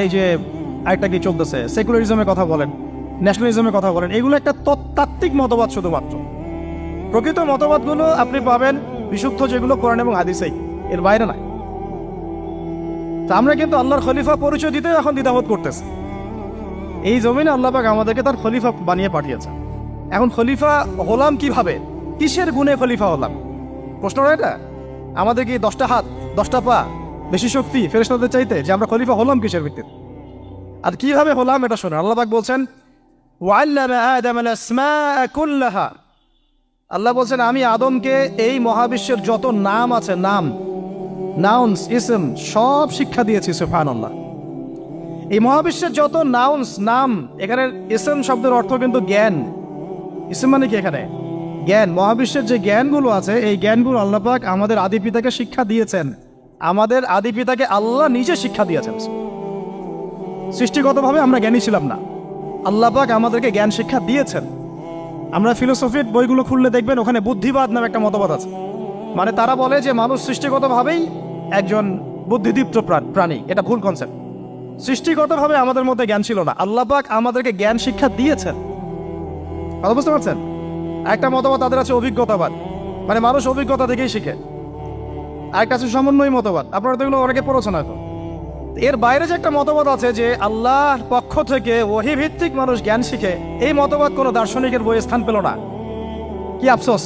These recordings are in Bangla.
এই যে আরেকটা কি চলতেছে, সেকুলারিজমের কথা বলেন, ন্যাশনালিজমের কথা বলেন, এগুলো একটা তাত্ত্বিক মতবাদ শুধুমাত্র। প্রকৃত মতবাদগুলো আপনি পাবেন বিশুদ্ধ যেগুলো কোরআন এবং হাদিসেই, এর বাইরে নাই। তা আমরা কিন্তু আল্লাহর খলিফা পরিচয় দিতে এখন দ্বিধাবোধ করতেছি। এই জমিনে আল্লাহ পাক আমাদেরকে তার খলিফা বানিয়ে পাঠিয়েছে। এখন খলিফা হলাম কিভাবে, কিসের গুণে খলিফা হলাম? প্রশ্নটা এটা। আমাদের কি 10টা হাত, 10টা পা, বেশি শক্তি ফেরেশতাদের চাইতে, যে আমরা খলিফা হলাম কিসের ভিত্তিতে আর কিভাবে হলাম? এটা শোনেন। আল্লাহ পাক বলছেন ওয়াল্লামা আদামাল আসমাআ কুল্লাহা, আল্লাহ বলছেন আমি আদমকে এই মহাবিশ্বের যত নাম আছে, নাম, নাউন্স, ইসম, সব শিক্ষা দিয়েছি। সুবহানাল্লাহ। এই মহাবিশ্বের যত নাউন্স, নাম, এখানে ইসম শব্দের অর্থ কিন্তু জ্ঞান। ইসম মানে কি? এখানে জ্ঞান। মহাবিশ্বের যে জ্ঞানগুলো আছে, এই জ্ঞানগুলো আল্লাহ পাক আমাদের আদি পিতাকে শিক্ষা দিয়েছেন। আমাদের আদি পিতাকে আল্লাহ নিজে শিক্ষা দিয়েছেন। সৃষ্টিগতভাবে আমরা জ্ঞানী ছিলাম না, আল্লাহ পাক আমাদেরকে জ্ঞান শিক্ষা দিয়েছেন। আমরা ফিলোসফির বইগুলো খুললে দেখবেন ওখানে বুদ্ধিবাদ নামে একটা মতবাদ আছে। মানে তারা বলে যে মানুষ সৃষ্টিগতভাবেই একজন বুদ্ধিদীপ্ত প্রাণী। এটা ভুল কনসেপ্ট। সৃষ্টিগতভাবে আমাদের মধ্যে জ্ঞান ছিল না, আল্লাহ পাক আমাদেরকে জ্ঞান শিক্ষা দিয়েছেন। কথা বুঝতে পারছেন? একটা মতবাদ তাদের আছে অভিজ্ঞতাবাদ, মানে মানুষ অভিজ্ঞতা থেকেই শিখে। আরেকটা আছে সমন্বয় মতবাদ, আপনারা তো এগুলো অনেকে পড়েছেন হয়তো। এর বাইরে যে একটা মতবাদ আছে যে আল্লাহর পক্ষ থেকে ওহী ভিত্তিক মানুষ জ্ঞান শিখে, এই মতবাদ কোনো দার্শনিকের বইয়ে স্থান পেল না। কি আফসোস,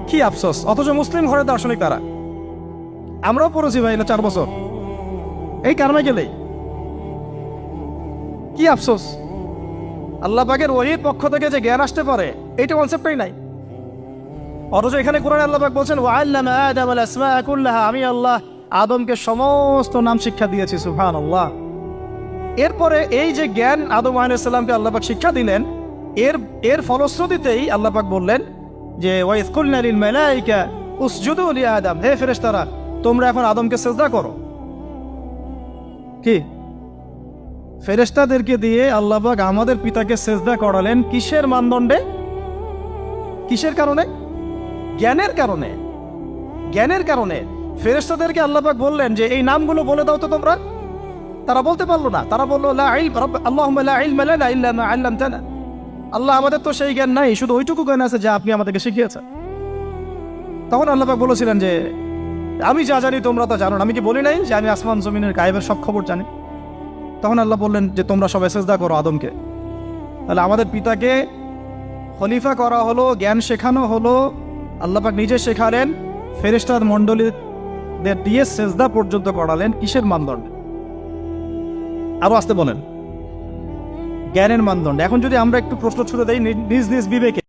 কি আফসোস! অথচ মুসলিম ঘরের দার্শনিক তারা। আমরাও পড়েছি ভাই, 4 বছর এই কারণে গেলেই। কি আফসোস! আল্লাহ পাকের ওহীর পক্ষ থেকে যে জ্ঞান আসতে পারে, এইটা কনসেপ্টই নাই। অথচ এখানে কোরআনে আল্লাহ পাক বলছেন ওয়াল্লামা আদামাল আসমাআ কুল্লাহা, আমি আল্লাহ আদমকে সমস্ত নাম শিক্ষা দিয়েছি। সুবহানাল্লাহ। এরপরে এই যে জ্ঞান আদম আলাইহিস সালামকে আল্লাহ পাক শিক্ষা দিলেন, এর ফলশ্রুতিতেই আল্লাহ পাক বললেন যে ওয়াইয কুলনা লিল মালাইকা উসজুদু লি আদম, হে ফেরেশতারা তোমরা এখন আদমকে সিজদা করো। কি ফেরেশতাদেরকে দিয়ে আল্লাহ পাক আমাদের পিতাকে সিজদা করালেন কিসের মানদণ্ডে? কিসের কারণে? জ্ঞানের কারণে। জ্ঞানের কারণে ফেরেশতাদেরকে আল্লাহ পাক বললেন যে এই নামগুলো বলে দাও তো তোমরা। তারা বলতে পারলো না। তারা বলল লা ইলম আল্লাহুম্মা লা ইলমা লানা ইল্লা মা আল্লামতানা, আল্লাহ আমাদের তো সেই জ্ঞান নাই, শুধু ওইটুকু জ্ঞান আছে যা আপনি আমাদেরকে শিখিয়েছেন। তখন আল্লাহ পাক বলেছিলেন যে আমি যা জানি তোমরা তা জানো না। আমি কি বলি নাই যে আমি আসমান জমিনের গায়েবের সব খবর জানি? তখন আল্লাহ বললেন যে তোমরা সবাই সিজদা করো আদমকে। তাহলে আমাদের পিতাকে খলিফা করা হলো, জ্ঞান শেখানো হলো, আল্লাহ পাক নিজে শেখালেন, ফেরেশতা মণ্ডলীদের দিয়ে সিজদা পর্যন্ত করালেন। কিসের মানদণ্ডে? আরো আসতে বলেন, জ্ঞানের মানদণ্ড। এখন যদি আমরা একটু প্রশ্ন ছুড়ে দেই নিজ নিজ বিবেকে,